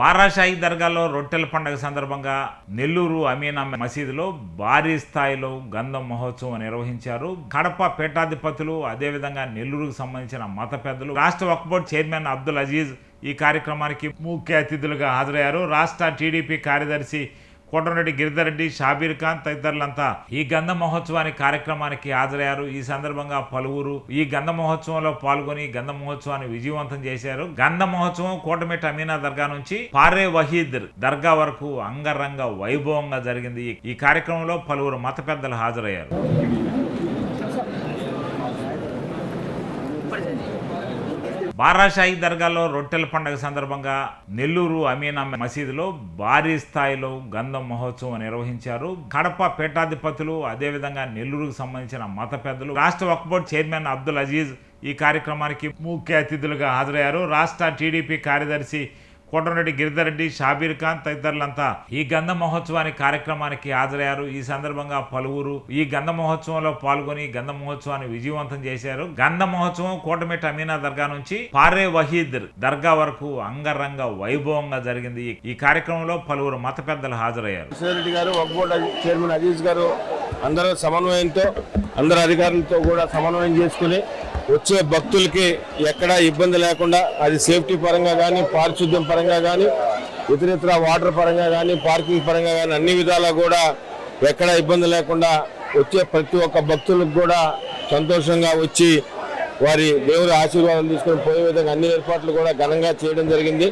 బారాషాహి దర్గాలో రొట్టెల పండుగ సందర్భంగా నెల్లూరు అమీనా మసీదులో భారీ స్థాయిలో గంధం మహోత్సవం నిర్వహించారు. కడప పీఠాధిపతులు, అదేవిధంగా నెల్లూరుకు సంబంధించిన మత పెద్దలు, రాష్ట్ర వక్ఫ్ బోర్డు చైర్మన్ అబ్దుల్ అజీజ్ ఈ కార్యక్రమానికి ముఖ్య అతిథులుగా హాజరయ్యారు. రాష్ట్ర టీడీపీ కార్యదర్శి కోటమిరెడ్డి గిరిధర్ రెడ్డి, షాబీర్ ఖాన్ తదితరులంతా ఈ గంధ మహోత్సవానికి కార్యక్రమానికి హాజరయ్యారు. ఈ సందర్భంగా పలువురు ఈ గంధ మహోత్సవంలో పాల్గొని గంధ మహోత్సవాన్ని విజయవంతం చేశారు. గంధ మహోత్సవం కోటమిరెడ్డి అమీనా దర్గా నుంచి పారే వహీద్ దర్గా వరకు అంగరంగ వైభవంగా జరిగింది. ఈ కార్యక్రమంలో పలువురు మత పెద్దలు హాజరయ్యారు. బారాషాహి దర్గాలో రొట్టెల పండుగ సందర్భంగా నెల్లూరు అమీనా మసీదులో భారీ స్థాయిలో గంధం మహోత్సవం నిర్వహించారు. కడప పీఠాధిపతులు, అదేవిధంగా నెల్లూరుకు సంబంధించిన మత పెద్దలు, రాష్ట్ర వక్ఫ్ బోర్డు చైర్మన్ అబ్దుల్ అజీజ్ ఈ కార్యక్రమానికి ముఖ్య అతిథులుగా హాజరయ్యారు. రాష్ట్ర టీడీపీ కార్యదర్శి కోటమిరెడ్డి గిరిధర్ రెడ్డి, షాబీర్ ఖాన్ తదితరులంతా ఈ గంధ మహోత్సవానికి కార్యక్రమానికి హాజరయ్యారు. ఈ సందర్భంగా పలువురు ఈ గంధ మహోత్సవంలో పాల్గొని గంధ మహోత్సవాన్ని విజయవంతం చేశారు. గంధ మహోత్సవం కోటమిరెడ్డి అమీనా దర్గా నుంచి పారే వహీద్ దర్గా వరకు అంగరంగ వైభవంగా జరిగింది. ఈ కార్యక్రమంలో పలువురు మత పెద్దలు హాజరయ్యారు. చైర్మన్ అజీజ్ గారు అందరూ సమన్వయంతో, అందరు అధికారులతో కూడా సమన్వయం చేసుకుని వచ్చే భక్తులకి ఎక్కడా ఇబ్బంది లేకుండా, అది సేఫ్టీ పరంగా కానీ, పారిశుద్ధ్యం పరంగా కానీ, ఇతరితర వాటర్ పరంగా కానీ, పార్కింగ్ పరంగా కానీ అన్ని విధాలా కూడా ఎక్కడా ఇబ్బంది లేకుండా వచ్చే ప్రతి ఒక్క భక్తులకు కూడా సంతోషంగా వచ్చి వారి దేవుడి ఆశీర్వాదం తీసుకొని పోయే విధంగా అన్ని ఏర్పాట్లు కూడా ఘనంగా చేయడం జరిగింది.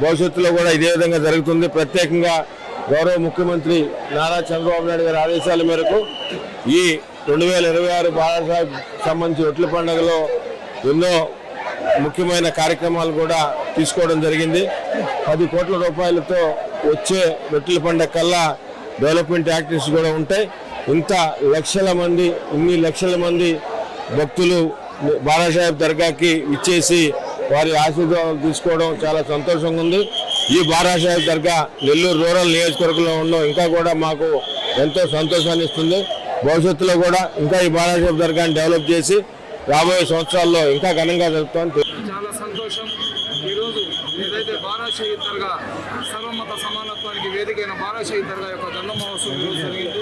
భవిష్యత్తులో కూడా ఇదే విధంగా జరుగుతుంది. ప్రత్యేకంగా గౌరవ ముఖ్యమంత్రి నారా చంద్రబాబు నాయుడు గారి ఆదేశాల మేరకు ఈ 2026 బారాషాహి సంబంధించి రొట్టెల పండుగలో ఎన్నో ముఖ్యమైన కార్యక్రమాలు కూడా తీసుకోవడం జరిగింది. 10 కోట్ల రూపాయలతో వచ్చే రొట్టెల పండుగ కల్లా డెవలప్మెంట్ యాక్టివిటీస్ కూడా ఉంటాయి. ఇన్ని లక్షల మంది భక్తులు బారాషాహి దర్గాకి ఇచ్చేసి వారి ఆశీర్వాదాలు తీసుకోవడం చాలా సంతోషంగా ఉంది. ఈ బారాషాహి దర్గా నెల్లూరు రూరల్ నియోజకవర్గంలో ఉండడం ఇంకా కూడా మాకు ఎంతో సంతోషాన్ని ఇస్తుంది. భవిష్యత్తులో కూడా ఇంకా ఈ బారాషాహి దర్గాని డెవలప్ చేసి రాబోయే సంవత్సరాల్లో ఇంకా ఘనంగా జరుగుతుంది. చాలా సంతోషం. ఈరోజు ఏదైతే బారాషాహి దర్గా సర్వమత సమానత్వానికి వేదికైన బారాషాహి దర్గా యొక్క గంధ మహోత్సవం ఈరోజు జరిగింది.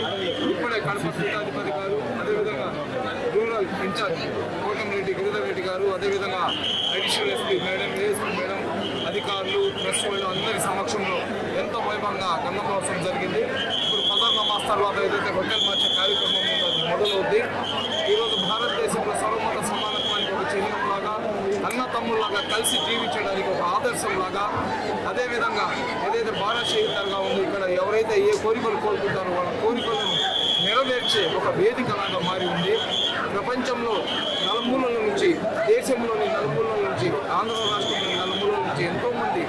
ఇప్పుడే కడప పీఠాధిపతి గారు, అదేవిధంగా రూరల్ ఇన్ఛార్జ్ కోటమిరెడ్డి గిరిధర్ రెడ్డి గారు, అదేవిధంగా additional SP madam, ASP madam, అధికారులు, ప్రెస్ వాళ్ళు అందరి సమక్షంలో ఎంతో వైభవంగా గంధ మహోత్సవం జరిగింది. ఇప్పుడు ఫజర్ నమాజ్ తర్వాత ఏదైతే రొట్టెలు మార్చే కార్యక్రమం ఉందో అది మొదలవుద్ది. ఈరోజు భారతదేశంలో సర్వమత సమానత్వానికి ఒక చిహ్నంలాగా, అన్న తమ్ముళ్ళలాగా కలిసి జీవించడానికి ఒక ఆదర్శంలాగా, అదేవిధంగా ఏదైతే బారాషాహి దర్గా ఉందో ఇక్కడ ఎవరైతే ఏ కోరికలు కోరుకుంటారో వాళ్ళ కోరికలను నెరవేర్చే ఒక వేదికలాగా మారి ఉంది. ప్రపంచంలో నలుమూలల నుంచి, దేశంలోని నలుమూలల నుంచి, ఆంధ్ర రాష్ట్రంలోని నలుమూలల నుంచి ఎంతోమంది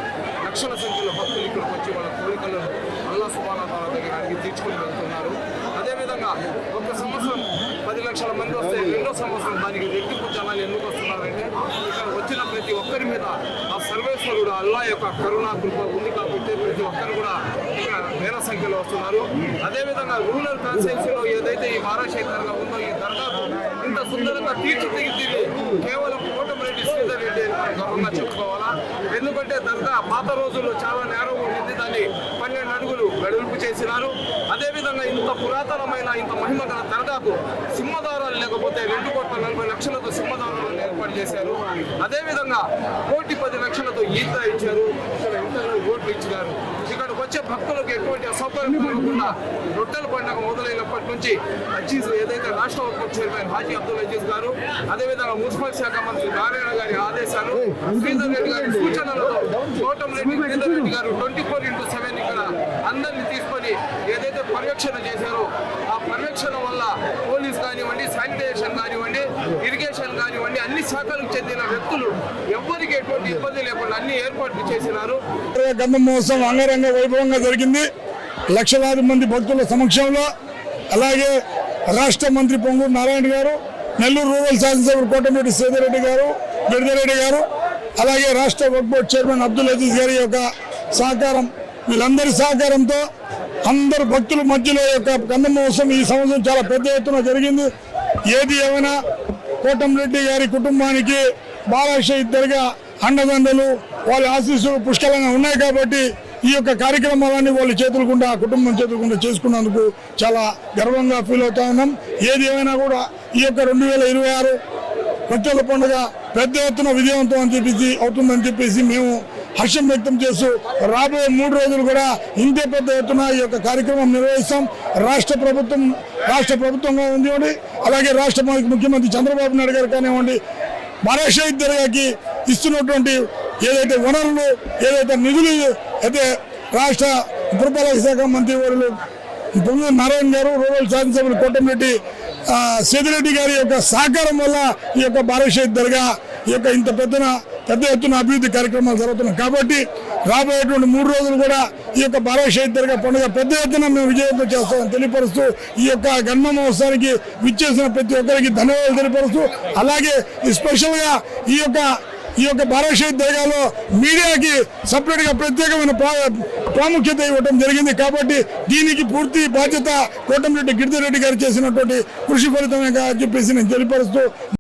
లక్షల సంఖ్యలో భక్తులు ఇక్కడికి వచ్చి వాళ్ళ కోరికలను అల్లాహ్ సుబ్హానహు వ తఆలా దగ్గరికి తీర్చుకొని వెళ్తున్నారు. అదేవిధంగా ఒక సంవత్సరం 10 లక్షల మంది వస్తే రెండో సంవత్సరం దానికి రెట్టింపు జనాలు ఎందుకు వస్తున్నారంటే ఇక్కడ వచ్చిన ప్రతి ఒక్కరి మీద ఆ సర్వేశ్వరుడు అల్లా యొక్క కరుణా కృప ఉంది కాబట్టి ప్రతి ఒక్కరు కూడా ఇక్కడ వేల సంఖ్యలో వస్తున్నారు. అదేవిధంగా రూరల్ కాన్స్టిట్యున్సీలో ఏదైతే ఈ బారాషాహి దర్గా ఉందో ఈ దర్గాకు ఇంత సుందరంగా తీర్చిదిద్దింది కేవలం కోటమిరెడ్డి శ్రీధర్ రెడ్డి అని గర్వంగా చెప్పుకోవాలా. ఎందుకంటే దర్గా పాత రోజుల్లో చాలా నేరం ఉండింది, దాన్ని 12 అడుగులు వెడల్పు చేసినారు. అదేవిధంగా ఇంత పురాతనమైన ఇంత మహిమ గల దర్గాకు సింహదారాలు లేకపోతే 2,40,00,000తో సింహదారాలను ఏర్పాటు చేశారు. అదేవిధంగా 1,10,00,000తో ఈద్గా ఇచ్చారు. ఇక్కడ ఇంటర్నల్ రోడ్లు ఇచ్చినారు. ఇక్కడికి వచ్చే భక్తులకు ఎటువంటి అసౌకర్యం కలగకుండా రొట్టెల పండుగ మొదలైనప్పటి నుంచి అజీజ్ ఏదైతే రాష్ట్ర వక్ఫ్ బోర్డు చైర్మన్ హాజీ అబ్దుల్ అజీజ్ గారు, అదేవిధంగా మున్సిపల్ శాఖ మంత్రి నారాయణ గారి ఆదేశాలు, శ్రీధర్ రెడ్డి గారి సూచనలతో కోటమిరెడ్డి గిరిధర్ రెడ్డి గారు 24/7 ఇక్కడ అందరినీ తీసుకొని ఏదైతే పర్యవేక్షణ చేశారో ఆ పర్యవేక్షణ వల్ల పోలీస్ కానివ్వండి, శానిటేషన్ కానివ్వండి, ఇరిగేషన్ కానివ్వండి అన్ని శాఖలకు చెందిన వ్యక్తులు ఎవ్వరికి ఎటువంటి ఇబ్బంది లేకుండా అన్ని ఏర్పాట్లు చేసినారు. గంధ మహోత్సవం అంగరంగ వైభవంగా జరిగింది. లక్షలాది మంది భక్తుల సమక్షంలో, అలాగే రాష్ట్ర మంత్రి పొంగూరు నారాయణ గారు, నెల్లూరు రూరల్ శాసనసభ్యులు కోటమిరెడ్డి శ్రీధర్ రెడ్డి గారు, గిరిధర్ రెడ్డి గారు, అలాగే రాష్ట్ర వక్ఫ్ బోర్డు చైర్మన్ అబ్దుల్ అజీజ్ గారి యొక్క సహకారం, వీళ్ళందరి సహకారంతో అందరు భక్తుల మధ్యలో యొక్క గంధ మహోత్సవం ఈ సంవత్సరం చాలా పెద్ద ఎత్తున జరిగింది. ఏది ఏమైనా కోటమిరెడ్డి గారి కుటుంబానికి బారాషాహి దర్గా అండదండలు వాళ్ళ ఆశీస్సులు పుష్కలంగా ఉన్నాయి కాబట్టి ఈ యొక్క కార్యక్రమాలన్నీ వాళ్ళ చేతులకుండా కుటుంబం చేతులకుండా చేసుకున్నందుకు చాలా గర్వంగా ఫీల్ అవుతా ఉన్నాం. ఏది ఏమైనా కూడా ఈ యొక్క 2026 రొట్టెల పండుగ పెద్ద ఎత్తున విజయవంతం అవుతుందని చెప్పేసి మేము హర్షం వ్యక్తం చేస్తూ రాబోయే 3 రోజులు కూడా ఇంతే పెద్ద ఎత్తున ఈ యొక్క కార్యక్రమం నిర్వహిస్తాం. రాష్ట్ర ప్రభుత్వంగా ఉండివ్వండి, అలాగే రాష్ట్ర ముఖ్యమంత్రి చంద్రబాబు నాయుడు గారు కానివ్వండి, బారా షహీద్ దర్గాకి ఇస్తున్నటువంటి ఏదైతే వనరులు, ఏదైతే నిధులు అయితే రాష్ట్ర పురపాలక శాఖ మంత్రి వర్యులు పొంగూరు నారాయణ గారు, రూరల్ శాసనసభ్యులు కోటమిరెడ్డి సేదిరెడ్డి గారి యొక్క సహకారం వల్ల ఈ యొక్క బారా షహీద్ దర్గా ఈ యొక్క ఇంత పెద్ద ఎత్తున అభివృద్ధి కార్యక్రమాలు జరుగుతున్నాయి. కాబట్టి రాబోయేటువంటి 3 రోజులు కూడా ఈ యొక్క బారా షహీద్ దర్గా పండుగ పెద్ద ఎత్తున మేము విజయవంతం చేస్తామని తెలియపరుస్తూ ఈ యొక్క గన్మ మహోత్సవానికి విచ్చేసిన ప్రతి ఒక్కరికి ధన్యవాదాలు తెలియపరుస్తూ, అలాగే స్పెషల్గా ఈ యొక్క బారా షహీద్ దర్గాలో మీడియాకి సపరేట్గా ప్రత్యేకమైన ప్రాముఖ్యత ఇవ్వడం జరిగింది. కాబట్టి దీనికి పూర్తి బాధ్యత కోటమిరెడ్డి గిరిధర్ రెడ్డి గారు చేసినటువంటి కృషి ఫలితమే చెప్పేసి నేను తెలియపరుస్తూ